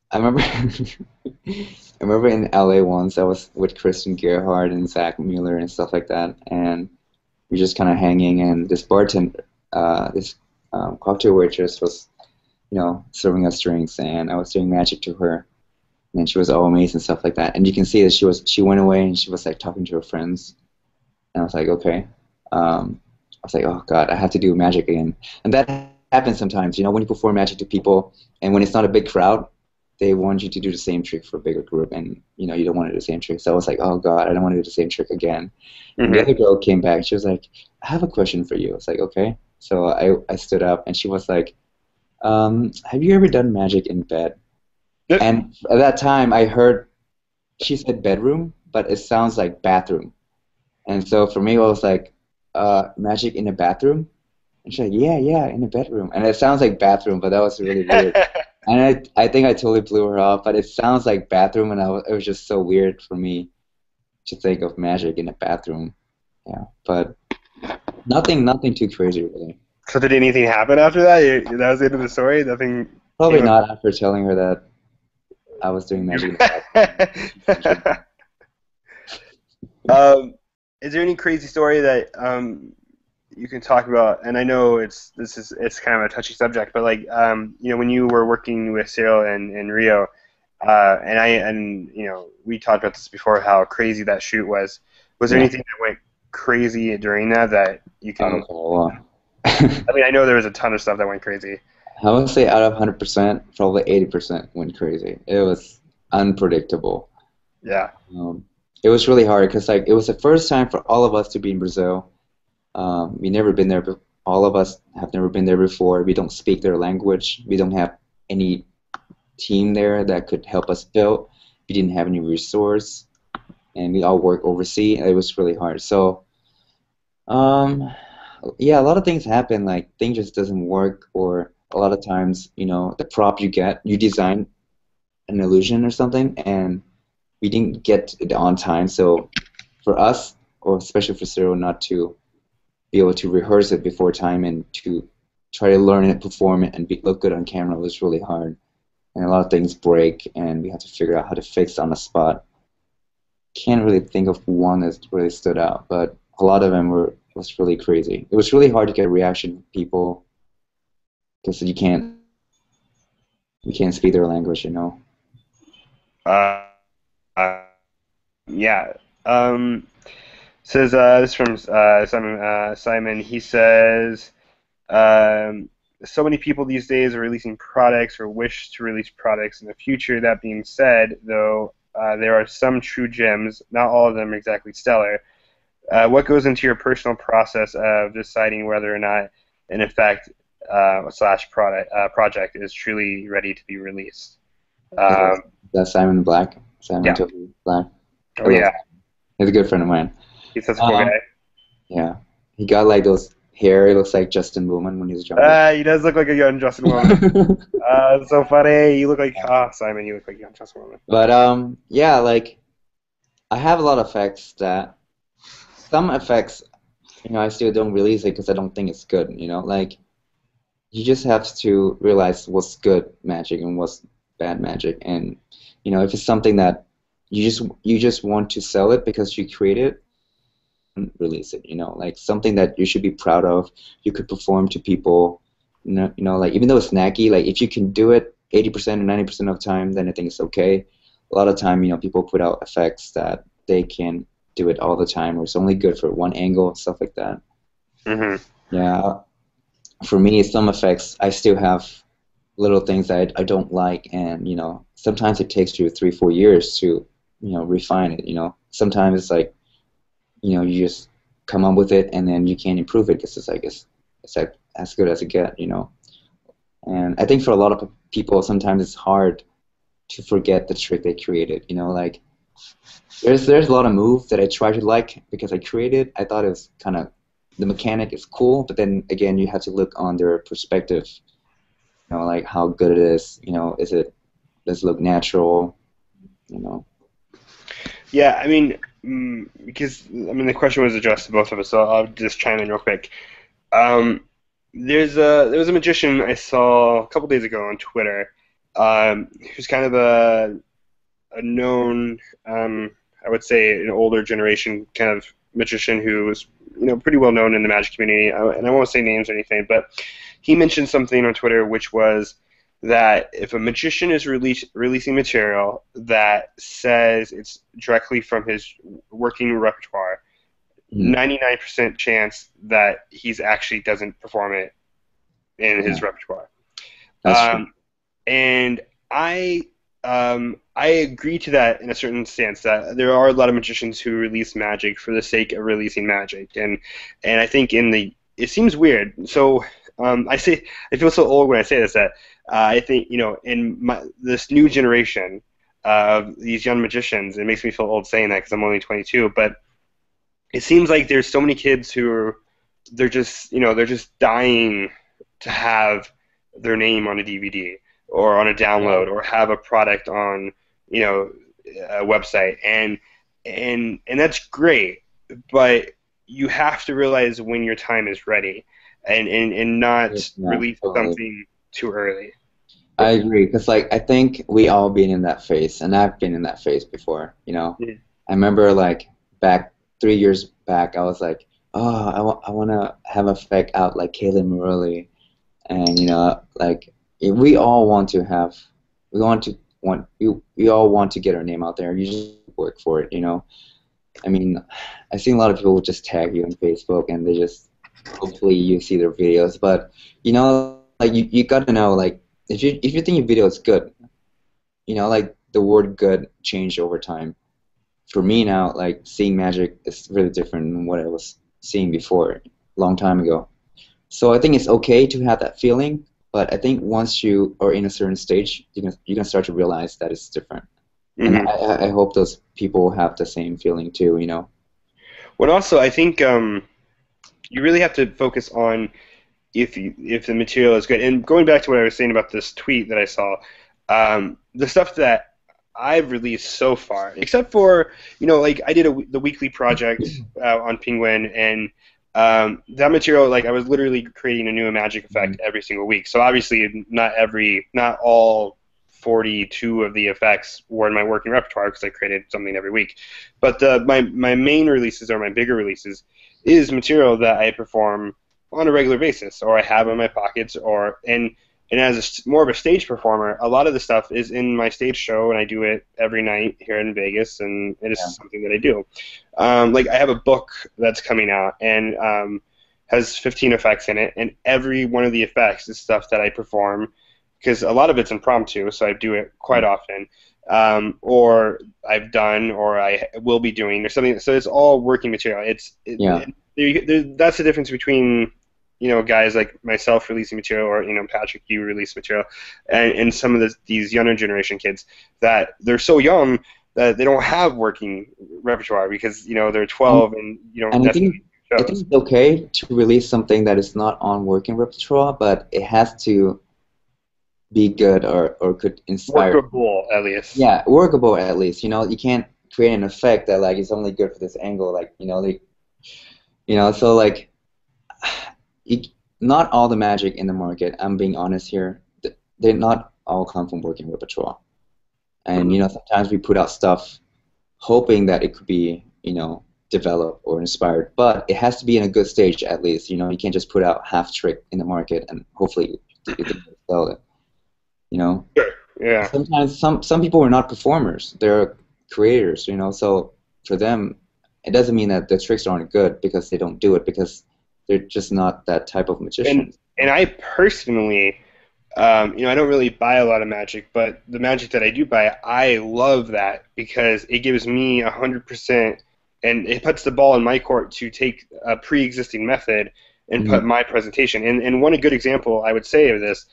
[SPEAKER 2] I remember I remember in LA once I was with Kristen Gerhardt and Zach Mueller and stuff like that, and we were just kind of hanging, and this bartender, this cocktail waitress was, serving us drinks, and I was doing magic to her, and she was all amazed and stuff like that, and you can see that she went away and she was like talking to her friends, and I was like, okay. I was like, oh God, I have to do magic again. And that happens sometimes, when you perform magic to people and when it's not a big crowd, they want you to do the same trick for a bigger group, and you don't want to do the same trick. So I was like, oh God, I don't want to do the same trick again. And the
[SPEAKER 1] Hmm.
[SPEAKER 2] other girl came back. She was like, I have a question for you. I was like, okay. So I stood up, and she was like, have you ever done magic in bed?
[SPEAKER 1] Yep.
[SPEAKER 2] And at that time, I heard she said bedroom, but it sounds like bathroom. And so for me, I was like, magic in a bathroom? And she's like, yeah, yeah, in a bedroom. And it sounds like bathroom, but that was really weird. And I think I totally blew her off, but it sounds like bathroom, and it was just so weird for me to think of magic in a bathroom. Yeah, but nothing too crazy really.
[SPEAKER 1] So did anything happen after that? That was the end of the story. Nothing
[SPEAKER 2] Probably
[SPEAKER 1] came of.
[SPEAKER 2] not after telling her that I was doing magic in a bathroom.
[SPEAKER 1] um, is there any crazy story that you can talk about? And I know it's kind of a touchy subject, but like when you were working with Cyril and Rio, and we talked about this before, how crazy that shoot was. Was there
[SPEAKER 2] Yeah.
[SPEAKER 1] anything that went crazy during that you can?
[SPEAKER 2] Oh,
[SPEAKER 1] I mean, I know there was a ton of stuff that went crazy.
[SPEAKER 2] I would say out of 100%, probably 80% went crazy. It was unpredictable.
[SPEAKER 1] Yeah.
[SPEAKER 2] It was really hard because like it was the first time for all of us to be in Brazil. We never been there. All of us have never been there before. We don't speak their language. We don't have any team there that could help us build. We didn't have any resource, and we all work overseas. It was really hard. So, um, yeah, a lot of things happen. Like things just doesn't work, or a lot of times, the prop you design an illusion or something, and we didn't get it on time. So for us, or especially for Cyril, not to be able to rehearse it before time and to try to learn it, perform it, and look good on camera was really hard. And a lot of things break, and we had to figure out how to fix on the spot. Can't really think of one that really stood out, but a lot of them was really crazy. It was really hard to get a reaction from people because you can't speak their language.
[SPEAKER 1] Uh, uh, yeah. Says this is from Simon. He says, so many people these days are releasing products or wish to release products in the future. That being said, though, there are some true gems. Not all of them are exactly stellar. What goes into your personal process of deciding whether or not an effect slash project is truly ready to be released?
[SPEAKER 2] Is
[SPEAKER 1] Um,
[SPEAKER 2] that Simon Black? Simon
[SPEAKER 1] yeah.
[SPEAKER 2] Toby Black.
[SPEAKER 1] Oh yeah.
[SPEAKER 2] He's a good friend of mine.
[SPEAKER 1] He's such a cool guy.
[SPEAKER 2] Yeah, he got like those hair. He looks like Justin Bowman when he was younger.
[SPEAKER 1] He does look like a young Justin Woman. It's so funny. You look like Simon. You look like young Justin Woman.
[SPEAKER 2] But yeah, like I have a lot of effects that some effects, I still don't release it because I don't think it's good. Like you just have to realize what's good magic and what's bad magic, and if it's something that you just want to sell it because you created, release it. Like something that you should be proud of. You could perform to people. Like even though it's snacky, like if you can do it 80% or 90% of the time, then I think it's okay. A lot of time, people put out effects that they can do it all the time, or it's only good for one angle, stuff like that.
[SPEAKER 1] Mm-hmm.
[SPEAKER 2] Yeah, for me, some effects I still have little things that I don't like, and sometimes it takes you 3-4 years to refine it. Sometimes it's like you just come up with it and then you can't improve it because it's like as good as it get. And I think for a lot of people, sometimes it's hard to forget the trick they created. Like there's a lot of moves that I try to like because I created. I thought it was kind of the mechanic is cool, but then again, you have to look on their perspective. Like how good it is. Does it look natural?
[SPEAKER 1] Yeah, I mean, because the question was addressed to both of us, so I'll just chime in real quick. Um, there was a magician I saw a couple days ago on Twitter. Who's kind of a known, I would say, an older generation kind of magician who was pretty well known in the magic community. And I won't say names or anything, but he mentioned something on Twitter which was that if a magician is releasing material that says it's directly from his working repertoire, 99% chance that he's actually doesn't perform it in his repertoire.
[SPEAKER 2] That's true.
[SPEAKER 1] And I I agree to that in a certain stance that there are a lot of magicians who release magic for the sake of releasing magic, and I think it seems weird. So I feel so old when I say this that I think in this new generation of these young magicians, it makes me feel old saying that because I'm only 22, but it seems like there's so many kids who they're just dying to have their name on a DVD or on a download or have a product on you know a website and that's great, but you have to realize when your time is ready and not
[SPEAKER 2] Yeah,
[SPEAKER 1] release
[SPEAKER 2] totally.
[SPEAKER 1] something too early.
[SPEAKER 2] I agree, because like I think we all been in that phase, and I've been in that phase before.
[SPEAKER 1] Yeah.
[SPEAKER 2] I remember like back 3 years back, I was like, oh, I want to have a effect out like Caleb Morelli, and like we all want to have, we want to we all want to get our name out there. You just work for it. I mean, I've seen a lot of people just tag you on Facebook, and they just hopefully you see their videos, but like you got to know like if you think your video is good, like the word good changed over time. For me now, like seeing magic is really different than what I was seeing before, a long time ago. So I think it's okay to have that feeling, but I think once you are in a certain stage, you can start to realize that it's different. And
[SPEAKER 1] Hmm.
[SPEAKER 2] I hope those people have the same feeling too.
[SPEAKER 1] Well, also I think you really have to focus on if the material is good. And going back to what I was saying about this tweet that I saw, the stuff that I've released so far, except for like I did the weekly project on Penguin, and that material, like I was literally creating a new magic effect
[SPEAKER 2] Mhm.
[SPEAKER 1] every single week. So obviously, not all 42 of the effects were in my working repertoire because I created something every week. But my main releases or my bigger releases is material that I perform on a regular basis, or I have in my pockets, and as more of a stage performer, a lot of the stuff is in my stage show, and I do it every night here in Vegas, and it is
[SPEAKER 2] Yeah.
[SPEAKER 1] something that I do. Like I have a book that's coming out, and has 15 effects in it, and every one of the effects is stuff that I perform because a lot of it's impromptu, so I do it quite often. Or I've done, or I will be doing, or something. So it's all working material.
[SPEAKER 2] Yeah.
[SPEAKER 1] That's the difference between guys like myself releasing material, or Patrick, you release material, and some of these younger generation kids that they're so young that they don't have working repertoire because they're
[SPEAKER 2] And
[SPEAKER 1] 12 and you don't
[SPEAKER 2] and I
[SPEAKER 1] necessarily
[SPEAKER 2] think
[SPEAKER 1] do
[SPEAKER 2] I
[SPEAKER 1] shows.
[SPEAKER 2] think it's okay to release something that is not on working repertoire, but it has to be good or could inspire.
[SPEAKER 1] Workable, at least.
[SPEAKER 2] Yeah, workable at least. You can't create an effect that like is only good for this angle, like so like it, not all the magic in the market. I'm being honest here. They not all come from working repertoire, and
[SPEAKER 1] Mhm.
[SPEAKER 2] sometimes we put out stuff hoping that it could be developed or inspired, but it has to be in a good stage at least. You can't just put out half trick in the market and hopefully you sell it. You know.
[SPEAKER 1] Sure. Yeah.
[SPEAKER 2] Sometimes some people are not performers, they're creators, so for them it doesn't mean that the tricks aren't good because they don't do it, because they're just not that type of
[SPEAKER 1] And
[SPEAKER 2] magician.
[SPEAKER 1] I personally, I don't really buy a lot of magic, but the magic that I do buy, I love that because it gives me 100%, and it puts the ball in my court to take a pre-existing method and put
[SPEAKER 2] Mhm.
[SPEAKER 1] my presentation. And one good example I would say of this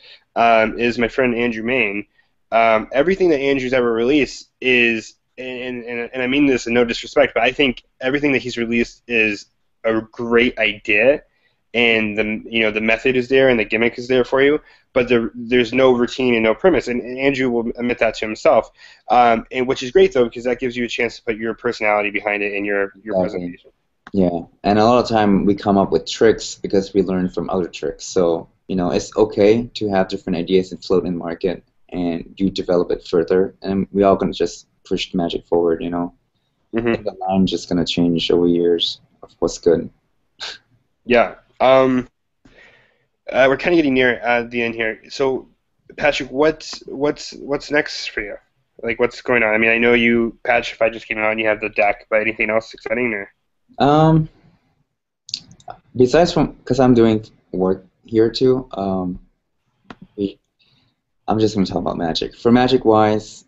[SPEAKER 1] is my friend Andrew Main. Everything that Andrew's ever released is, and I mean this in no disrespect, but I think everything that he's released is a great idea, and the method is there and the gimmick is there for you, but there's no routine and no premise. And Andrew will admit that to himself, and which is great though because that gives you a chance to put your personality behind it in your
[SPEAKER 2] Exactly.
[SPEAKER 1] presentation.
[SPEAKER 2] Yeah, and a lot of time we come up with tricks because we learn from other tricks. So it's okay to have different ideas and float in the market, and you develop it further, and we all gonna just push the magic forward. I think
[SPEAKER 1] Hmm.
[SPEAKER 2] the line just gonna change over years of what's good.
[SPEAKER 1] Yeah. We're kind of getting near the end here. So, Patrick, what's next for you? Like, what's going on? I mean, I know you, Patrick. If I just came on, you have the deck, but anything else exciting or?
[SPEAKER 2] Um, Besides from, because I'm doing work here too, we, I'm just gonna talk about magic. For magic wise,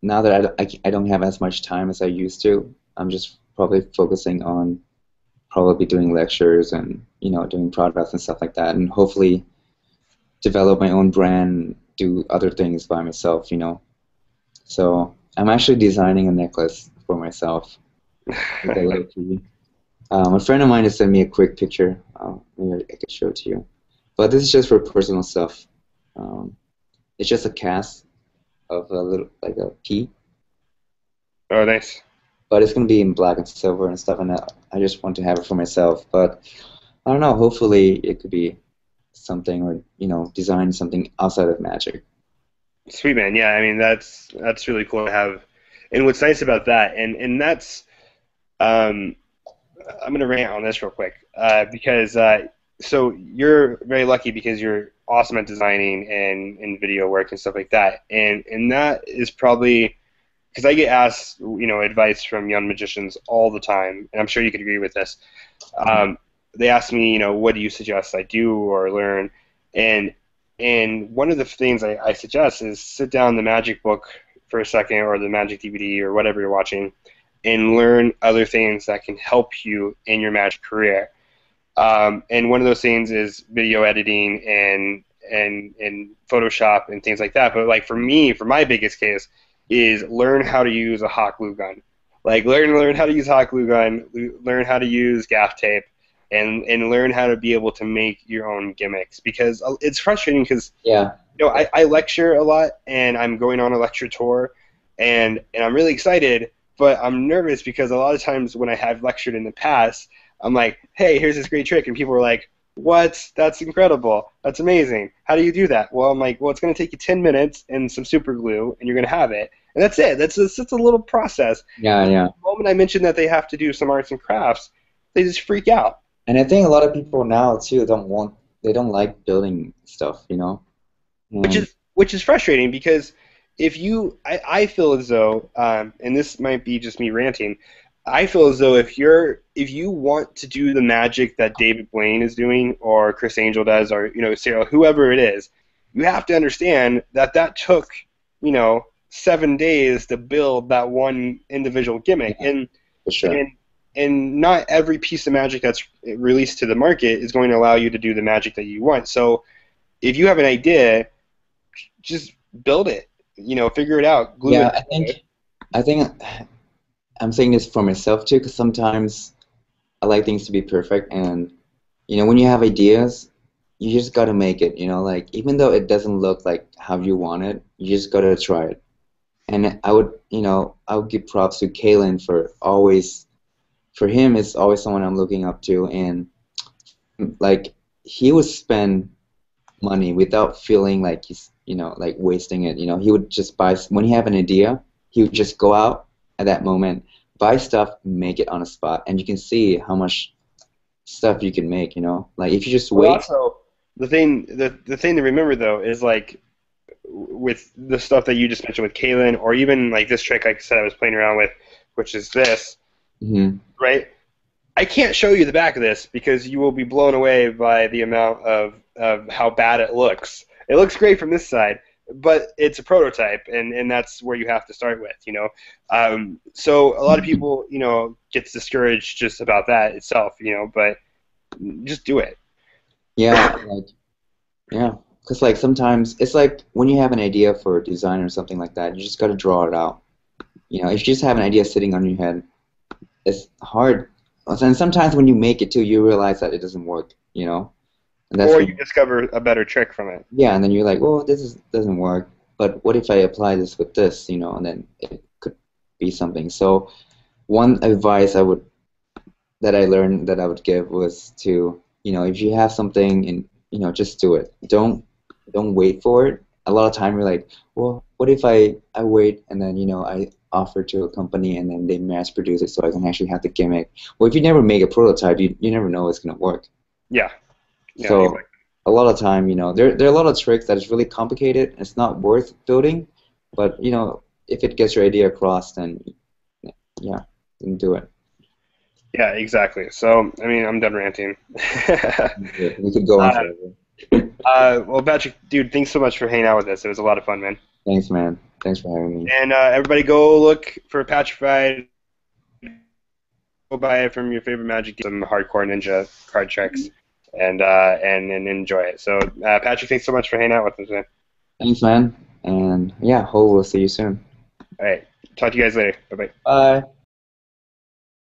[SPEAKER 2] Now that I don't have as much time as I used to, I'm just probably focusing on probably doing lectures and doing products and stuff like that, and hopefully develop my own brand, do other things by myself. So I'm actually designing a necklace for myself with a little key. A friend of mine has sent me a quick picture. Maybe I could show it to you. But this is just for personal stuff. Um, it's just a cast of a little, like a key,
[SPEAKER 1] Oh, nice.
[SPEAKER 2] but it's gonna be in black and silver and stuff, and I just want to have it for myself. But I don't know. Hopefully, it could be something, or design something outside of magic.
[SPEAKER 1] Sweet, man. Yeah, I mean that's really cool to have. And what's nice about that, and that's um, I'm gonna rant on this real quick because so you're very lucky because you're awesome at designing and video work and stuff like that, and that is probably because I get asked advice from young magicians all the time, and I'm sure you could agree with this. Um, they ask me what do you suggest I do or learn, and one of the things I suggest is sit down the magic book for a second or the magic DVD or whatever you're watching and learn other things that can help you in your magic career. And one of those things is video editing and Photoshop and things like that. But like for me, for my biggest case, is learn how to use a hot glue gun. Like learn how to use hot glue gun, learn how to use gaff tape, and learn how to be able to make your own gimmicks. Because it's frustrating because
[SPEAKER 2] Yeah.
[SPEAKER 1] I lecture a lot and I'm going on a lecture tour, and I'm really excited, but I'm nervous because a lot of times when I have lectured in the past, I'm like, hey, here's this great trick, and people are like, what? That's incredible. That's amazing. How do you do that? Well, I'm like, well, it's going to take you 10 minutes and some super glue, and you're going to have it. And that's it. That's a little process.
[SPEAKER 2] Yeah, yeah.
[SPEAKER 1] The moment I mention that they have to do some arts and crafts, they just freak out.
[SPEAKER 2] And I think a lot of people now too they don't like building stuff.
[SPEAKER 1] which
[SPEAKER 2] And
[SPEAKER 1] is which is frustrating because I feel as though and this might be just me ranting. I feel as though if you want to do the magic that David Blaine is doing or Chris Angel does or Cyril, whoever it is, you have to understand that took 7 days to build that one individual gimmick.
[SPEAKER 2] yeah, for sure.
[SPEAKER 1] And not every piece of magic that's released to the market is going to allow you to do the magic that you want. So if you have an idea, just build it. Figure it out. Glue
[SPEAKER 2] Yeah,
[SPEAKER 1] it.
[SPEAKER 2] I think I'm saying this for myself too, because sometimes I like things to be perfect, and when you have ideas, you just gotta make it. Like even though it doesn't look like how you want it, you just gotta try it. And I would give props to Kalen for always. For him, it's always someone I'm looking up to, and like he would spend money without feeling like he's like wasting it. He would just buy when he have an idea, he would just go out at that moment, buy stuff, make it on the spot, and you can see how much stuff you can make. Like if you just
[SPEAKER 1] Well,
[SPEAKER 2] wait.
[SPEAKER 1] also the thing to remember though is like with the stuff that you just mentioned with Kalen, or even like this trick, like I said, I was playing around with, which is this,
[SPEAKER 2] Hmm.
[SPEAKER 1] right? I can't show you the back of this because you will be blown away by the amount of how bad it looks. It looks great from this side, but it's a prototype, and that's where you have to start with. So a lot of people, gets discouraged just about that itself, but just do it.
[SPEAKER 2] Yeah, like yeah, because like sometimes it's like when you have an idea for a design or something like that, you just got to draw it out. If you just have an idea sitting on your head, it's hard. And sometimes when you make it too, you realize that it doesn't work. And that's
[SPEAKER 1] Or
[SPEAKER 2] when,
[SPEAKER 1] you discover a better trick from it.
[SPEAKER 2] yeah, and then you're like, well, doesn't work. But what if I apply this with this, and then it could be something. So one advice that I learned that I would give was to, if you have something and just do it. Don't wait for it. A lot of time you're like, well, what if I wait and then I offer to a company and then they mass produce it so I can actually have the gimmick. Well, if you never make a prototype, you never know it's gonna work.
[SPEAKER 1] Yeah. Yeah,
[SPEAKER 2] So
[SPEAKER 1] exactly.
[SPEAKER 2] a lot of time, there are a lot of tricks that is really complicated. And it's not worth building, but if it gets your idea across, then yeah, then do it.
[SPEAKER 1] Yeah, exactly. So, I mean, I'm done ranting.
[SPEAKER 2] We could go on forever.
[SPEAKER 1] Well, Patrick, dude, thanks so much for hanging out with us. It was a lot of fun, man.
[SPEAKER 2] Thanks, man. Thanks for having me.
[SPEAKER 1] And everybody go look for Petrified. Go buy it from your favorite Magic game, some hardcore ninja card tricks, and enjoy it. So, Patrick, thanks so much for hanging out with us, man.
[SPEAKER 2] Thanks, man. And yeah, hope we'll see you soon.
[SPEAKER 1] All right, talk to you guys later. Bye bye.
[SPEAKER 2] Bye.